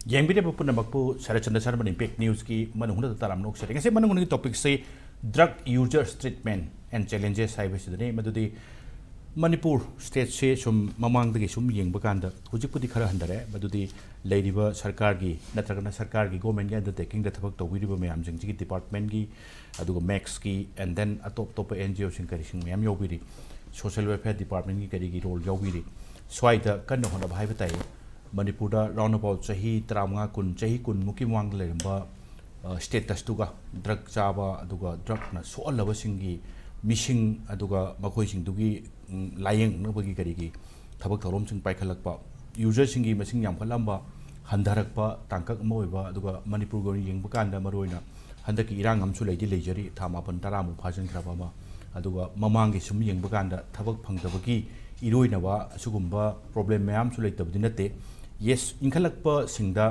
Yang bida pun nama aku Sharatchandra Sharma Impact News ki Manung Hutna taram nok sharing. Kasi Manung ni topik say drug users treatment and challenges hai besi dene madudi Manipur state se sum mamang dagi sum yang bakanda hujik pudi khara handare madudi leiriba sarkar gi natragana sarkar gi government gi undertaking da thabak tawiriba mayam jing gi department gi aduga max ki and then atop top NGO sing kari sing mayam yobiri social welfare department gi kari gi role yobiri swaida kan no hona bhai batai Manipur da round about chahi tramanga kun chahi kun muki wang lerba status tuga drug chaba aduga drug na so alaba singi missing aduga makoi sing dugi layeng no bagi kari gi thabak thorom sing pai khalakpa user singi masing yam khalamba handarakpa tangkak moiba aduga Manipur go yeng bakanda maroina handaki irang amsu leidi lejari thamapan taramu phajan khraba ma aduga mamangi sum yeng bakanda thabak phangdabagi iroina wa sugumba problem mayam su leitabdi nate yes inkhalakpa singda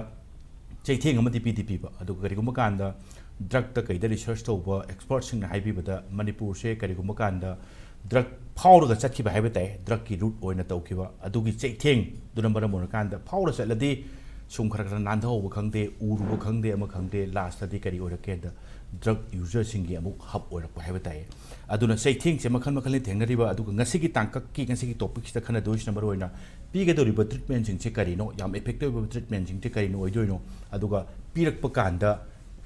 chaitheng amadi PDP ba adu kariguma kanda drug ta kaida research toba expert sing haibi bada Manipur se kariguma kanda drug power ga chatki ba haibatai drug ki root oina tawkiba adu gi chaitheng du number mo kanda power chatladi sum khara nan tho ba khangde uru ba khangde ama khangde last adi kari ora kenda drug user sing gi amuk hub ora ba haibatai aduna chaitheng se makhan makhan le thengnari ba adu ngasi gi tangkak ki ngasi gi topic sta khana dois number oina pigedoriba treatment sing che karino yam effective treatment sing che karino oidoino aduga pirakpa kanda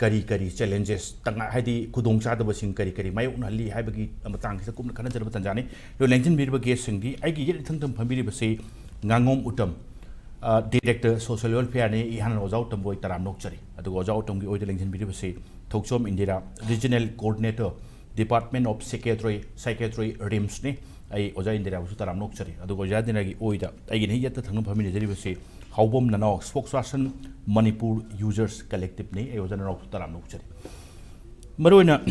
kari kari challenges tanga haidi kudong chadaba sing kari kari mayokna li haibagi amatang sa kumna khana jarba tanjani lo lengthin birba ges singdi aigi yet thangtam phambiri ba se Ngangom Uttam director social welfare ne ihan ojau tamboi taram nok chari aduga ojau tamgi oide lengthin birba se Thokchom Indira regional coordinator department of psychiatry rims ne ai oja Indira su taram nok chari aduga oja dinagi oida ai gi hiyat thangam family jari base Haobam Nanao Spokesperson Manipur users collective ne ai oja nanao su taram nok chari maroina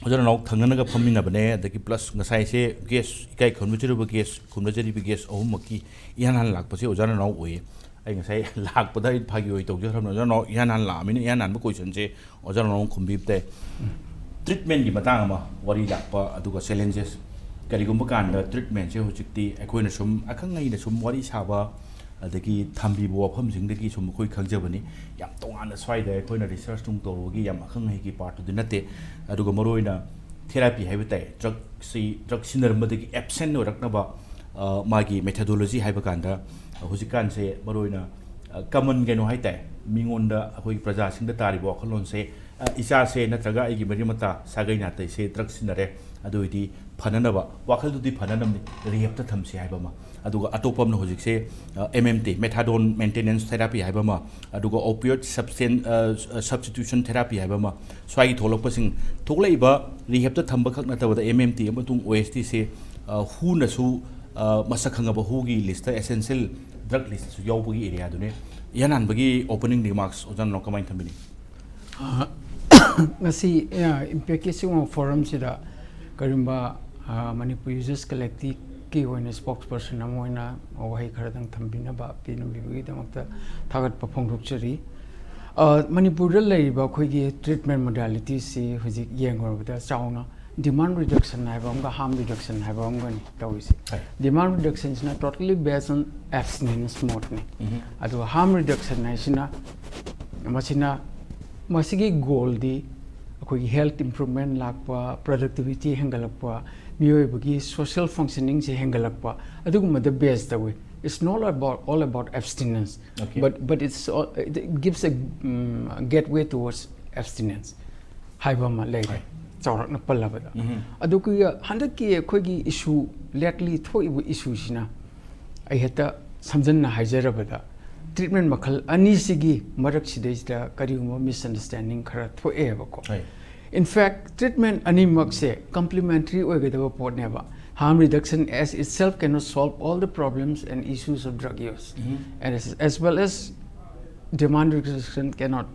oja nanao thanganaga famina bane adagi plus ngasai se gas kai khonmuchiru gas khumnajari gas ohum maki ihan lak pase oja nanao oi ai ngasai lak pada phagi oi tawje thramna oja nanao ihan la mine ihan ba question se oja nanao khumbibte treatment gi matang ama wari lakpa aduga challenges karigumba kanda treatment se hojikti akoina sum akhangai na sum wari saba adagi thambi bo pham jingdagi sum khoi khangjabani yam tongana swaida akoina research tung torogi yam akhangai gi part du nate aduga maroina therapy haibatai drug sinarmadagi absent no raknaba magi methodology haiba kanda hojikan se maroina common geno haitai mingonda akoi praja singda tari bo khalon se isa se natraga igi marimata sagai na tai se drug sinare aduidi phananaba wakhal du di phananam rehab ta thamsi haibama aduga atopam na hojik se MMT methadone maintenance therapy haibama aduga opioid substitution therapy haibama swai tholokpa sing thoklaiba rehab ta thamba khak na tabada MMT amatung OST se hu na su masakhangaba hu gi list essential drug list su yawbagi area dune yanan bagi opening remarks ojan no comment thambini ngasi implication forum sida karimba Manipur users collective ki hoina spokesperson amoina awai kharadang thambina ba pinu bigi damakta thagat paphong rukchari Manipur la laiba khoi gi treatment modality si hojik yengorba chauna demand reduction haibam ga harm reduction haibam ga ni tawisi demand reduction is not totally based on abstinence mode ni adu harm reduction na sina masina masigi goal di akoi health improvement lakpa productivity hengalakpa miyoibagi social functioning se hengalakpa aduguma the best the way it's not all about abstinence but it gives a gateway towards abstinence haibama lay chawrakna pallabada aduku handaki akoigi issue lately thoibu issue sina ai heta samjanna haijarabada treatment makhal ani sigi marak sidaisda kariguma misunderstanding khara thoe bako in fact treatment ani makse complementary oigedaba potneba harm reduction as itself cannot solve all the problems and issues of drug use and as well as demand reduction cannot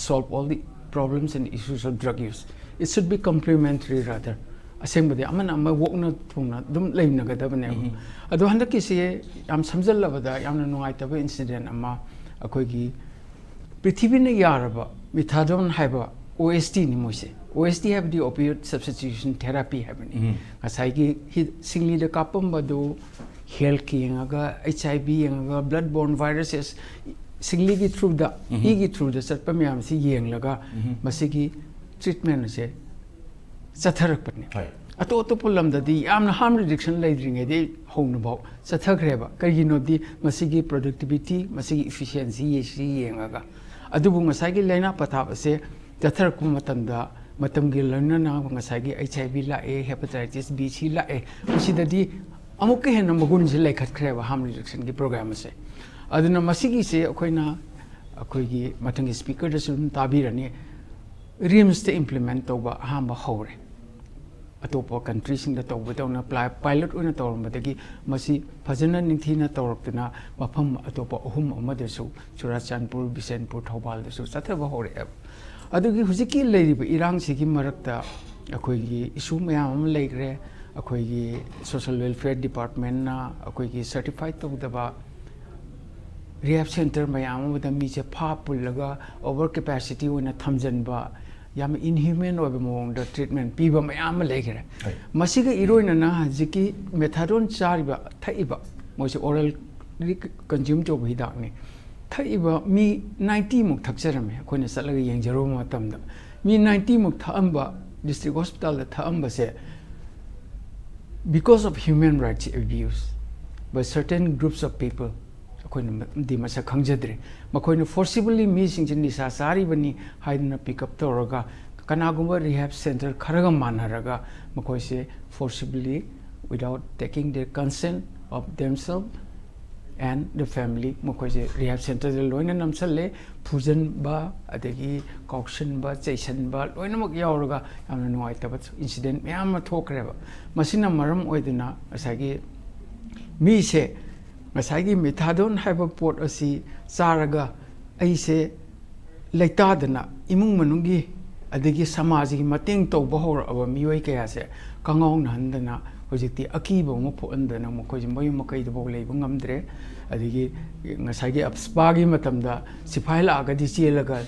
solve all the problems and issues of drug use it should be complementary rather asembadi amana ama wokna thungna dum leimna gadabane adu handaki se yam samjallabada yamna nuaitaba incident ama akoigi prithibina yaraba methadone haiba OST ni moise OST have the opioid substitution therapy happening asai gi singli da kapam badu health ki nga HIV nga blood borne viruses सिंगली through the ई through the चटप मैम से येंगलगा मसिगी treatment से चथरकपने अतो अतोप लमददी यामना हार्म रिडक्शन लेद्रिंगेदि होनबाव चथखरेबा करिगिनोदि मसिगी प्रोडक्टिविटी मसिगी एफिशिएंसी येसी येंगागा अदुबु ngसागी लाइना पथाबसे चथरकु मतंदा मतंगी लनना ngसागी HIV लाए हेपेटाइटिस B C लाए उसिददी अमुक हेन मगुन से लेखतखरेबा हार्म रिडक्शन की प्रोग्राम से अदुना मसिगी से अखोइना अखोइगी मतंगी स्पीकर दसु ताबिरनी रिम्स ते इम्प्लीमेंट तौबा हांबा हौरे अतोप कंट्री सिंग द तौबदौना पायलट ओना तौरमदगी मसी फजना निंथीना तौरक्तना मफम अतोप अहुम अमदसु चुराचांदपुर बिसेनपुर थौबाल दसु चथबा हौरे अदुगी हुजिकी लेरिबा इरांग सिगी मरक्ता अखोइगी इशू मयाम अम लेग्रे अखोइगी सोशल वेलफेयर डिपार्टमेंट ना अखोइगी सर्टिफाइड तौदबा रिहैब सेंटर मयाम अमदा मीचे फा पुल्लगा ओवर कैपेसिटी ओना थमजनबा याम इनह्यूमन ओबे मोंग द ट्रीटमेंट पीबा मयाम लेगरे मसिगा इरोइना हजिकी मेथाडोन चारिबा थाइबा मोसे ओरल कंज्यूम तो हिदाकने थाइबा मी 90 मुक थक्चरमे अखोने चलगा येंजरो मतमदा मी 90 मुक थाअंबा डिस्ट्रिक्ट हॉस्पिटल दा थाअंबा से because of human rights abuse by certain groups of people अखोने मसा खंगजद्रे मखोने फोर्सिबली मी सिंग निसा सारीबनी हाइदना पिकअप तौरगा कनागुंबा रिहैब सेंटर खरगा मानहरगा मखोइसे forcibly without taking their consent of themselves and the family मखोइसे रिहैब सेंटर दे लोइना नमसले फुजन बा अदगी कॉक्शन बा चेसन बा लोइना मक यावरगा यामना नुआइतबा इंसिडेंट मयाम थोकरेबा मसिना मरम ओइदना असागी मी से ngसागी मिथाडोन हाइबा पोट असी चारगा ऐसे लेतादना इमुंग मनुंगी अदगी समाजगी मतेंग तौबा होरअबा मियोय कया से कंगाउन हंदना होजिति अकीबो म फोअंदना मखोजि मय मकैद बो लेबो ngamdre अदगी ngसागी अपस्पागी मतमदा सिफाइ लागदि चेलगा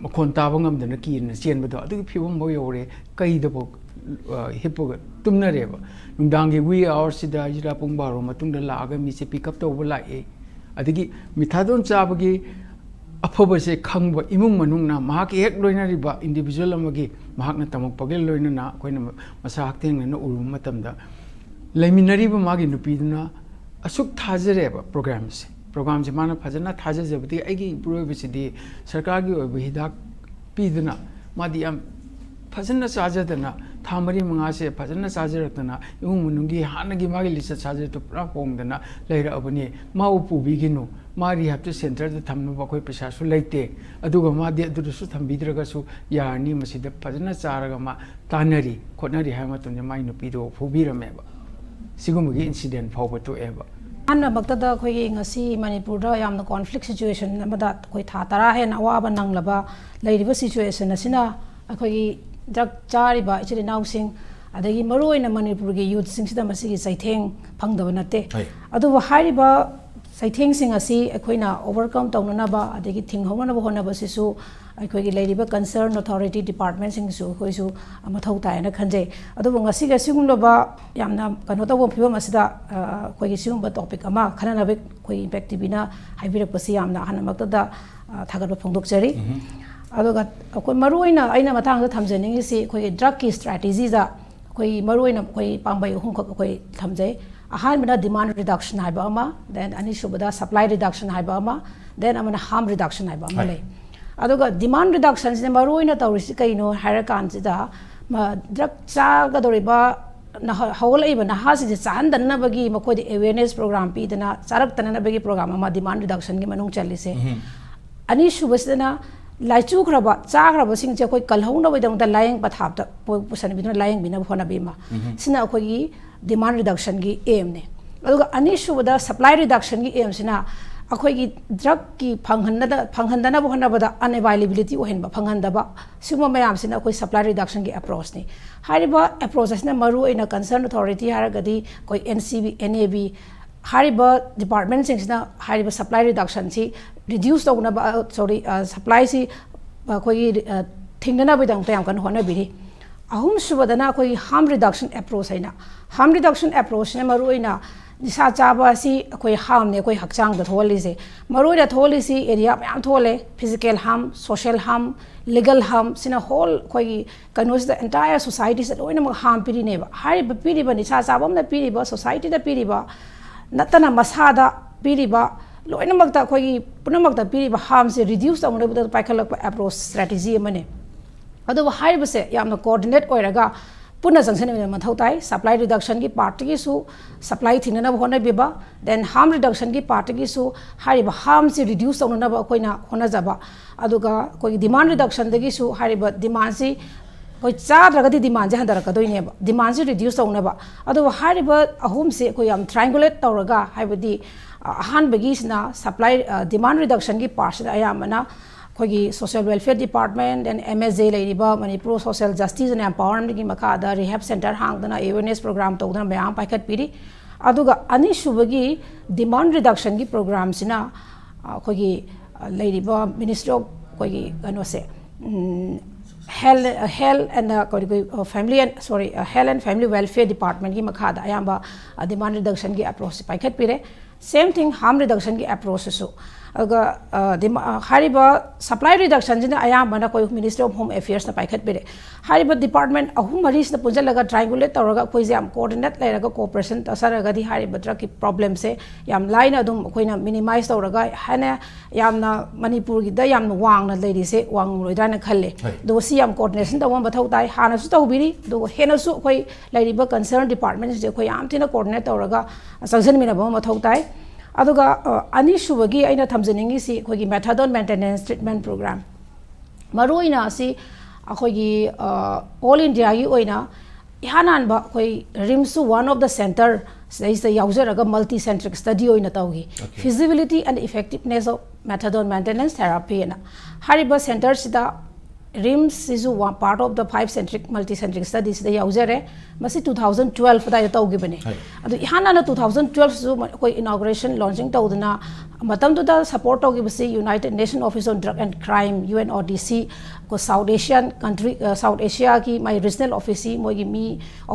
मखोन ताबो ngamदना कीन चेनबदो अदगी फिबम बो योरे कैदबो हिपगा तुमनरेबा नुंदांगी वी आवर सिदा जिरा पुंग बारो मतुंग लागा मीसे पिकअप तौबो लाए अदगी मिथाडोन चाबगी अफबसे खंग इमुंग मनुंगना महाक एक लोइनरिबा इंडिविजुअल अमगी महाकना तमकपगे लोइनना कोइना मसा हक्तेंगना उरु मतमदा लेमिनरिबा मागी नुपीदना असुक थाजरेबा प्रोग्राम से माना फजना थाजजबदी आइगी इम्प्रूवबसिदी सरकार की ओइबा हिदाक पीदना मादी याम फजना चाजदना थामरी मंगा से फजना चाजरतना इमुंग मनुंगी हानगी मागी लिसा चाजर तो पुरा पोंगदना लेरअबनी माउ पुबिगिनु मारी हैप्टू सेंटर द थमनु बखोय पैसासु लेते अदुगा मादे अदुसु थंबिद्रगसु यारनी मसिद फजना चारगा मा तानरी खोनरी हाय मतुन माइ नुपीदो फुबिरमेबा सिगुमगी इंसिडेंट फावबो तो एबा अन्ना बक्तदा खोई ngasi manipur da yamna conflict situation amada koi tha tara hen awaba nanglaba leiriba situation asina akhoi drug chariba ichiri nausing adagi maroina manipur gi youth sing sida masigi saitheng phangdaba nate adu hairiba saitheng sing asi akhoina overcome tawnana ba adagi thinghona ba hona ba sisu akhoigi leiriba concerned authority department sing su khoi su amathau tai na khanje adu ngasi ga sigumlo ba yamna kano tawo phibam asida khoi sigum ba topic ama khanana be khoi impact bina haibirak pasi yamna hanamakta da thagar phongdok chari aduga akoi maruina aina matang da thamjaning si khoi drug ki strategy da khoi maruina khoi pambai hum khok khoi thamjai ahan bina demand reduction haiba ama then ani subada supply reduction haiba ama then amana harm reduction haiba ama le aduga demand reduction se maruina tawrisi kaino harakan sida drug cha ga doriba na hawlaiba na ha si chandanna bagi makoi awareness program pi dana charak tanana bagi program ama demand reduction gi manung chalise ani subasna laichu khraba cha khraba sing che koi kalhong na wedang da layang pathap ta pusan bina layang bina phona bima sina koi gi demand reduction gi aim ne aduga ani subada supply reduction gi aim sina akhoi gi drug ki phanghandana bhona bada unavailability ohenba phanghandaba ba suma mayam sina koi supply reduction gi approach ne hariba approach asna maru ina concerned authority haragadi koi NCB NAB hariba department sing sina hariba supply reduction si reduce tawna ba sorry supply si koi thingna ba dang tayam kan hona biri ahum subadana koi harm reduction approach haina harm reduction approach ne maru ina निशा चाबा असी अखोई harm ने अखोई हकचांग द थोलिसे मरोइदा थोलिसी area म्याम थोले physical harm social harm legal harm सिना होल अखोई कनोस द एंटायर सोसाइटी से लोइना मग हार्म पिरिनेबा हारिबा पिरिबा निशा चाबम द पिरिबा सोसाइटी द पिरिबा नतना मसादा पिरिबा लोइना मग द अखोई पुनमग द पिरिबा हार्म से रिड्यूस तमने द पाइखलक अप्रोच स्ट्रेटजी अमने अदो हारिबसे यामना कोऑर्डिनेट ओइरगा पुनः जंक्शन में मथौ ताई सप्लाई रिडक्शन की पार्ट की सु सप्लाई थिनना होनबिबा देन हार्म रिडक्शन की पार्ट की सु हारिबा हार्म से रिड्यूस तौनब अखोइना होनजबा अदुगा कोई डिमांड रिडक्शन दगी सु हारिबा डिमांड से कोई चाद्रगदी डिमांड जे हंदरकदोइनेबा डिमांड से रिड्यूस तौनबा अदु हारिबा अहुम से कोई याम ट्रायंगुलेट तौरगा हाइबदी अहानबगीसना सप्लाई डिमांड रिडक्शन की पार्ट अयामना अखोगी social welfare department and MSJ लेरिबा Manipur social justice and empowerment की मखादा रिहैब सेंटर हांगदना अवेयरनेस प्रोग्राम तौदना मयाम पाइखत पिरी अदुगा अनिसुबगी डिमांड रिडक्शन की प्रोग्राम सिना अखोगी लेरिबा मिनिस्ट्री ऑफ अखोगी कनोसे health and health and family welfare department की मखादा अयाम्बा डिमांड रिडक्शन की अप्रोच पाइखत पिरे सेम थिंग हार्म रिडक्शन की अप्रोच सु हारिबा सप्लाई रिडक्शन जिना अयाम्बना कोई मिनिस्ट्री ऑफ होम अफेयर्स ना पाइखत पिरे हारिबा डिपार्टमेंट अहुम मरीस ना पुंजलगा ट्रायंगुलेट तौरगा कोई जाम कोऑर्डिनेट लेरगा कोऑपरेशन तसरगा दी हारिबा ड्रग की प्रॉब्लम से याम लाइन अदुम कोइना मिनिमाइज तौरगा हने यामना मणिपुर की दा याम वांगना लेरिसे वांग रोइदाना खल्ले दो सी याम कोऑर्डिनेशन तौम बथौ ताई हानासु तौबिरी दो हेनसु कोई लेरिबा कंसर्न डिपार्टमेंट जे कोई याम थिना कोऑर्डिनेट तौरगा संजन मिनबा मथौ ताई अदुगा अनिसुबगी अइना थमजनिंगी सी अखोगी मेथाडोन मेंटेनेंस ट्रीटमेंट प्रोग्राम मरुइना सी अखोगी ऑल इंडिया की ओइना इहानानबा अखोई रिम्सु वन ऑफ द सेंटर सैस याउजरगा मल्टी सेंट्रिक स्टडी ओइना तौगी feasibility and effectiveness of methadone maintenance therapy ना हारिबा सेंटर सिदा RIMS is one part of the 5 multi-centric studies they yaujare masi 2012 da tawgibane adu ihana na 2012 su koi inauguration launching tawdana matam to da support tawgibasi United Nations Office on Drug and Crime UNODC ko South Asian country South Asia ki my regional office mogi mi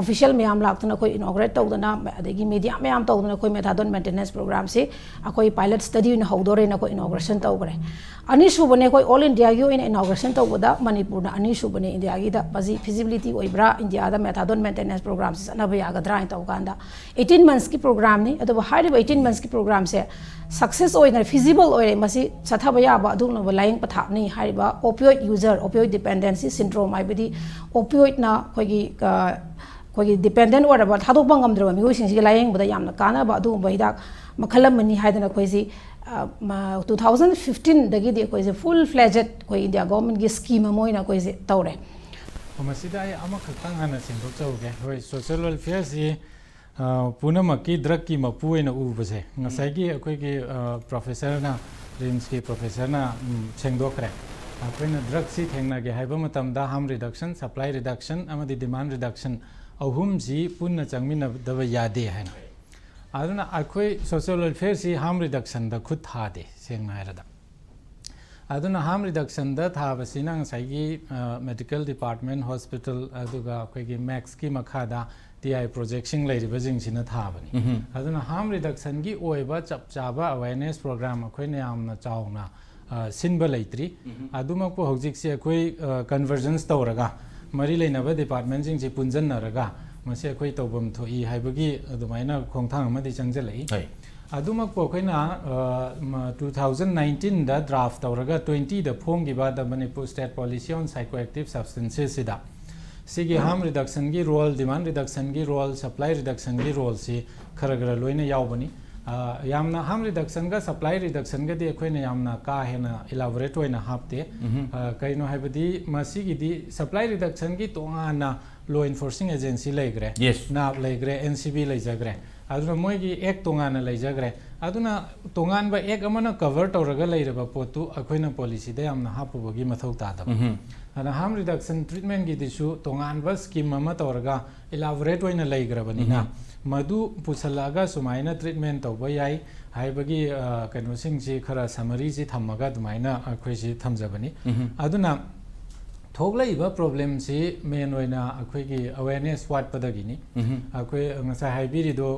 official mayam laktuna koi inaugurate tawdana adegi media mayam tawdana koi methadone maintenance program se akoi pilot study na hawdore na koi inauguration tawgre अनिसुबने कोई all India की inauguration तौबदा Manipur ना अनिसुबने India की दा बजी feasibility ओइब्रा India दा methadone maintenance programme से सनब यागद्रा इन तौकांदा 18 months की programme नि अदब हारिबा 18 मंथ्स की प्रोग्राम से सक्सेस ओइना फिजिबल ओइरे मसी सथाबा याबा अदुनो लाइंग पथापनी हारिबा opioid user opioid dependency syndrome आइबदी ओपियोइड ना कोई डिपेंडेंट ओरबा थादोबा ngamद्रबा मिगोसिंग लाइंग बदा यामना कानाबा अदुबा हिदाक मखलमनी हाइदना कोइसी 2015 दगी दे कोई फुल फ्लेजेड कोई इंडिया गवर्नमेंट की स्कीम मोइना कोई तौरे मसिदा अमा खतंग हाना सिंदोचौगे होय सोशल वेलफेयर से पुनमकी ड्रग की मपुएना उबसे ngसाइगी अखोइगी प्रोफेसर ना रिम्स की प्रोफेसर ना सेंगदोखरे अखोइना ड्रग सी थेंगनागे हाइबा मतमदा हार्म रिडक्शन सप्लाई रिडक्शन अमदी डिमांड रिडक्शन अहुम जी पुन्ना चंगमिना दब यादे है अदुना अखोई सोशल वेलफेयर से हार्म रिडक्शन द खुद थादे सेंगना हायरदा अदुना हार्म रिडक्शन द थाबसिना ngसाइगी मेडिकल डिपार्टमेंट हॉस्पिटल अदुगा अखोइगी मैक्स की मखादा TI प्रोजेक्टिंग लेरिबा जिंगसिना थाबनी अदुना हार्म रिडक्शन की ओइबा चपचाबा अवेयरनेस प्रोग्राम अखोइने यामना चावना सिनबा लेत्री अदुमकपो हौजिकसे अखोइ कन्वर्जेंस तौरगा मरी लेनबा डिपार्टमेंट जिंगसि पुंजनरगा मसे अखोइ तौबम थोई हाइबगी अदुमाइना खोंथांग अमदि चंगजलई अदुमकपो अखोइना 2019 दा ड्राफ्ट तौरगा 20 दा फोंगिबा द Manipur state policy on psychoactive substances सिदा सिगी हार्म रिडक्शन की रोल डिमांड रिडक्शन की रोल सप्लाई रिडक्शन की रोल से खरगरा लोइना यावबनी यामना हार्म रिडक्शन का सप्लाई रिडक्शन का दे अखोइना यामना का हेना इलाबोरेट होइना हापते कइनो हाइबदी मसिगिदी सप्लाई रिडक्शन की तोंगाना लॉ एनफोर्सिंग एजेंसी लेग्रे नाब लेग्रे NCB लेजग्रे अदुना मोइगी एक तोंगाना लेजग्रे अदुना तोंगान बा एक अमना कवर तौरगा लेरबा पोतु अखोइना पॉलिसी दे यामना हापुबगी मथौ तादब अना हार्म रिडक्शन ट्रीटमेंट की दिसु तोंगान बा स्कीम अमा तौरगा इलाबोरेट होइना लेग्रबनिना मधु पुसलागा सुमाइना ट्रीटमेंट तौबा याई हाइबगी कन्वर्सिंग जी खरा समरी जी थमगा दुमाइना अखोइसी थमजबनी अदुना थोगलाइबा प्रॉब्लम से मेन होइना अखोइगी अवेयरनेस वाटपदगिनी अखोइ ngसा हाइबिरिदो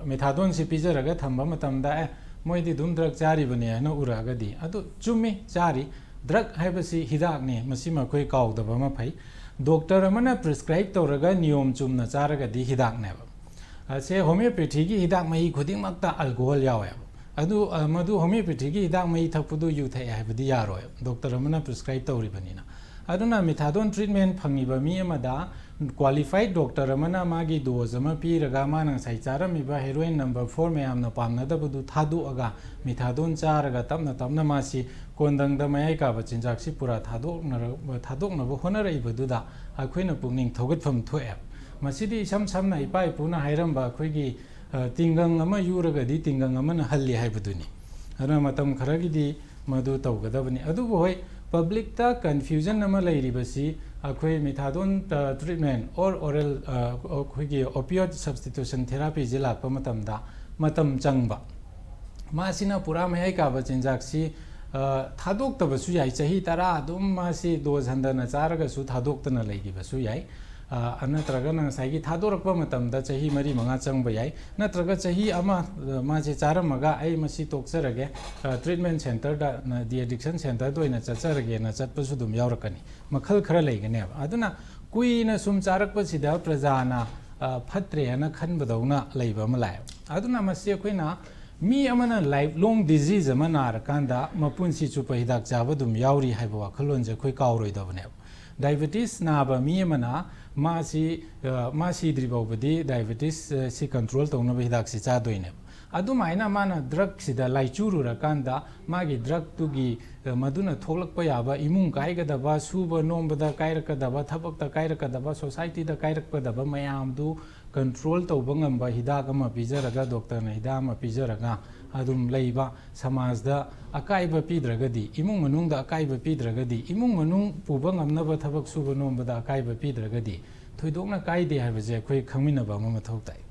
ꯃꯦꯊꯥꯗꯣꯟ ꯁꯤ ꯄꯤꯖꯔꯒ ꯊꯝꯕ ꯃꯇꯝꯗ ꯃꯣꯏꯗꯤ ꯑꯗꯨꯝ ꯗ꯭ꯔꯒ ꯆꯥꯔꯤꯕꯅꯦ ꯍꯥꯏꯅ ꯎꯔꯛꯑꯒꯗꯤ ꯑꯗꯨ ꯆꯨꯝꯃꯤ ꯆꯥꯔꯤ ꯗ꯭ꯔꯒ ꯍꯥꯏꯕꯁꯤ ꯍꯤꯗꯥꯛꯅꯤ ꯃꯁꯤꯃ ꯑꯩꯈꯣꯏ ꯀꯥꯎꯗꯕ ꯑꯃ ꯐꯩ ꯗꯣꯛꯇꯔ ꯑꯃꯅ ꯄ꯭ꯔꯤꯁꯀ꯭ꯔꯥꯏꯕ ꯇꯧꯔꯒ ꯅꯤꯌꯣꯝ ꯆꯨꯝꯅ ꯆꯥꯔꯒꯗꯤ ꯍꯤꯗꯥꯛꯅꯦꯕ ꯁꯦ ꯍꯣꯃꯤꯑꯣꯄꯦꯊꯤꯒꯤ ꯍꯤꯗꯥꯛ ꯃꯍꯤ ꯈꯨꯗꯤꯡꯃꯛꯇ ꯑꯜꯀꯣꯍꯣꯜ ꯌꯥꯎꯋꯦꯕ ꯑꯗꯨ ꯃꯗꯨ ꯍꯣꯃꯤꯑꯣꯄꯦꯊꯤꯒꯤ ꯍꯤꯗꯥꯛ ꯃꯍꯤ ꯊꯛꯄꯗꯨ ꯌꯨ ꯊꯛꯑꯦ ꯍꯥꯏꯕꯗꯤ ꯌꯥꯔꯣꯏ ꯗꯣꯛꯇꯔ ꯑꯃꯅ ꯄ꯭ꯔꯤꯁꯀ꯭ꯔꯥꯏꯕ ꯇꯧꯔꯤꯕꯅꯤꯅ ꯑꯗꯨꯅ ꯃꯤꯊꯥꯗꯣꯟ ꯇ꯭ꯔꯤꯠꯃꯦꯟ ꯐꯪꯉꯤꯕ ꯃꯤ ꯑꯃꯗ ꯀ꯭ꯋꯥꯂꯤꯐꯥꯏꯠ ꯗꯣꯛꯇꯔ ꯑꯃꯅ ꯃꯥꯒꯤ ꯗꯣꯖ ꯑꯃ ꯄꯤꯔꯒ ꯃꯥꯅ ꯉꯁꯥꯏ ꯆꯥꯔꯝꯃꯤꯕ ꯍꯦꯔꯣꯏꯟ ꯅꯝꯕꯔ 4 ꯃꯌꯥꯝꯅ ꯄꯥꯝꯅꯗꯕꯗꯨ ꯊꯥꯗꯣꯛꯑꯒ ꯃꯤꯊꯥꯗꯣꯟ ꯆꯥꯔꯒ ꯇꯞꯅ ꯇꯞꯅ ꯃꯥꯁꯤ ꯀꯣꯟꯗꯪꯗ ꯃꯌꯥꯏ ꯀꯥꯕ ꯆꯤꯟꯖꯥꯛꯁꯤ ꯄꯨꯔꯥ ꯊꯥꯗꯣꯛꯅꯕ ꯍꯣꯠꯅꯔꯛꯏꯕꯗꯨꯗ ꯑꯩꯈꯣꯏꯅ ꯄꯨꯛꯅꯤꯡ ꯊꯧꯒꯠꯐꯝ ꯊꯣꯛꯑꯦ ꯃꯁꯤꯗꯤ ꯏꯁꯝ ꯁꯝꯅ ꯏꯄꯥ ꯏꯄꯨꯅ ꯍꯥꯏꯔꯝꯕ ꯑꯩꯈꯣꯏꯒꯤ ꯇꯤꯡꯒꯪ ꯑꯃ ꯌꯨꯔꯒꯗꯤ ꯇꯤꯡꯒꯪ ꯑꯃꯅ ꯍꯜꯂꯤ ꯍꯥꯏꯕꯗꯨꯅꯤ ꯑꯗꯨꯅ ꯃꯇꯝ ꯈꯔꯒꯤꯗꯤ ꯃꯗꯨ ꯇꯧꯒꯗꯕꯅꯤ ꯑꯗꯨꯕꯨ ꯍꯣꯏ ꯄꯕ꯭ꯂꯤꯛꯇ ꯀꯟꯐ꯭ꯌꯨꯖꯟ ꯑꯃ ꯂꯩꯔꯤꯕꯁꯤ ꯑꯩꯈꯣꯏ ꯃꯤꯊꯥꯗꯣꯟ ꯇ꯭ꯔꯤꯠꯃꯦꯟ ꯑꯣꯔ ꯑꯣꯔꯦꯜ ꯑꯩꯈꯣꯏꯒꯤ ꯑꯣꯄꯤꯌꯣꯏꯗ ꯁꯕꯁꯇꯤꯇ꯭ꯌꯨꯁꯟ ꯊꯦꯔꯥꯄꯤꯁꯤ ꯂꯥꯛꯄ ꯃꯇꯝꯗ ꯃꯇꯝ ꯆꯪꯕ ꯃꯥꯁꯤꯅ ꯄꯨꯔꯥ ꯃꯌꯥꯏ ꯀꯥꯕ ꯆꯤꯟꯖꯥꯛꯁꯤ ꯊꯥꯗꯣꯛꯇꯕꯁꯨ ꯌꯥꯏ ꯆꯍꯤ 10 ꯑꯗꯨꯝ ꯃꯥꯁꯤ ꯗꯣꯖ ꯍꯟꯊꯅ ꯆꯥꯔꯒꯁꯨ ꯊꯥꯗꯣꯛꯇꯅ ꯂꯩꯈꯤꯕꯁꯨ ꯌꯥꯏ ꯅꯠꯇ꯭ꯔꯒꯅ ꯉꯁꯥꯏꯒꯤ ꯊꯥꯗꯣꯔꯛꯄ ꯃꯇꯝꯗ ꯆꯍꯤ 4-5 ꯆꯪꯕ ꯌꯥꯏ ꯅꯠꯇ꯭ꯔꯒ ꯆꯍꯤ ꯑꯃ ꯃꯥꯁꯦ ꯆꯥꯔꯝꯃꯒ ꯑꯩ ꯃꯁꯤ ꯇꯣꯛꯆꯔꯒꯦ ꯇ꯭ꯔꯤꯠꯃꯦꯟ ꯁꯦꯟꯇꯔꯗ ꯗꯤ ꯑꯦꯗꯤꯛꯁꯟ ꯁꯦꯟꯇꯔꯗ ꯑꯣꯏꯅ ꯆꯠꯆꯔꯒꯦꯅ ꯆꯠꯄꯁꯨ ꯑꯗꯨꯝ ꯌꯥꯎꯔꯛꯀꯅꯤ ꯃꯈꯜ ꯈꯔ ꯂꯩꯒꯅꯦꯕ ꯑꯗꯨꯅ ꯀꯨꯏꯅ ꯁꯨꯝ ꯆꯥꯔꯛꯄꯁꯤꯗ ꯄ꯭ꯔꯖꯥꯅ ꯐꯠꯇ꯭ꯔꯦ ꯍꯥꯏꯅ ꯈꯟꯕꯗꯧꯅ ꯂꯩꯕ ꯑꯃ ꯂꯥꯛꯑꯦ ꯑꯗꯨꯅ ꯃꯁꯤ ꯑꯩꯈꯣꯏꯅ ꯃꯤ ꯑꯃꯅ ꯂꯥꯏꯐ ꯂꯣꯡ ꯗꯤꯖꯤꯖ ꯑꯃ ꯅꯥꯔꯀꯥꯟꯗ ꯃꯄꯨꯟꯁꯤ ꯆꯨꯞꯄ ꯍꯤꯗꯥꯛ ꯆꯥꯕ ꯑꯗꯨꯝ ꯌꯥꯎꯔꯤ ꯍꯥꯏꯕ ꯋꯥꯈꯜꯂꯣꯟꯁꯦ ꯑꯩꯈꯣꯏ ꯀꯥꯎꯔꯣꯏꯗꯕꯅꯦꯕ ꯗꯥꯏꯕꯦꯇꯤꯁ ꯅꯥꯕ ꯃꯤ ꯑꯃꯅ ꯃꯥ ꯁꯤꯗ꯭ꯔꯤ ꯐꯥꯎꯕꯗꯤ ꯗꯥꯏꯕꯦꯇꯤꯁ ꯁꯤ ꯀꯟꯇ꯭ꯔꯣꯜ ꯇꯧꯅꯕ ꯍꯤꯗꯥꯛꯁꯤ ꯆꯥꯗꯣꯏꯅꯦꯕ ꯑꯗꯨꯃꯥꯏꯅ ꯃꯥꯅ ꯗ꯭ꯔꯒꯁꯤꯗ ꯂꯥꯏꯆꯨꯔꯨꯔꯀꯥꯟꯗ ꯃꯥꯒꯤ ꯗ꯭ꯔꯒꯇꯨꯒꯤ ꯃꯗꯨꯅ ꯊꯣꯛꯂꯛꯄ ꯌꯥꯕ ꯏꯃꯨꯡ ꯀꯥꯏꯒꯗꯕ ꯁꯨꯕ ꯅꯣꯝꯕꯗ ꯀꯥꯏꯔꯛꯀꯗꯕ ꯊꯕꯛꯇ ꯀꯥꯏꯔꯛꯀꯗꯕ ꯁꯣꯁꯥꯏꯇꯤꯗ ꯀꯥꯏꯔꯛꯀꯗꯕ ꯃꯌꯥꯝꯗꯨ ꯀꯟꯇ꯭ꯔꯣल ꯇꯧꯕ ꯉꯝꯕ ꯍꯤꯗꯥꯛ ꯑꯃ ꯄꯤꯖꯔꯒ ꯗꯣꯛꯇꯔꯅ ꯍꯤꯗꯥꯛ ꯑꯃ ꯄꯤꯖꯔꯒ ꯑꯗꯨꯝ ꯂꯩꯕ ꯁꯃꯥꯖꯗ ꯑꯀꯥꯏꯕ ꯄꯤꯗ꯭ꯔꯒꯗꯤ ꯏꯃꯨꯡ ꯃꯅꯨꯡꯗ ꯑꯀꯥꯏꯕ ꯄꯤꯗ꯭ꯔꯒꯗꯤ ꯏꯃꯨꯡ ꯃꯅꯨꯡ ꯄꯨꯕ ꯉꯝꯅꯕ ꯊꯕꯛ ꯁꯨꯕ ꯅꯣꯝꯕꯗ ꯑꯀꯥꯏꯕ ꯄꯤꯗ꯭ꯔꯒꯗꯤ ꯊꯣꯏꯗꯣꯛꯅ ꯀꯥꯏꯗꯦ ꯍꯥꯏꯕꯁꯦ ꯑꯩꯈꯣꯏ ꯈꯪꯃꯤꯟꯅꯕ ꯑꯃ ꯃꯊꯧ ꯇꯥꯏ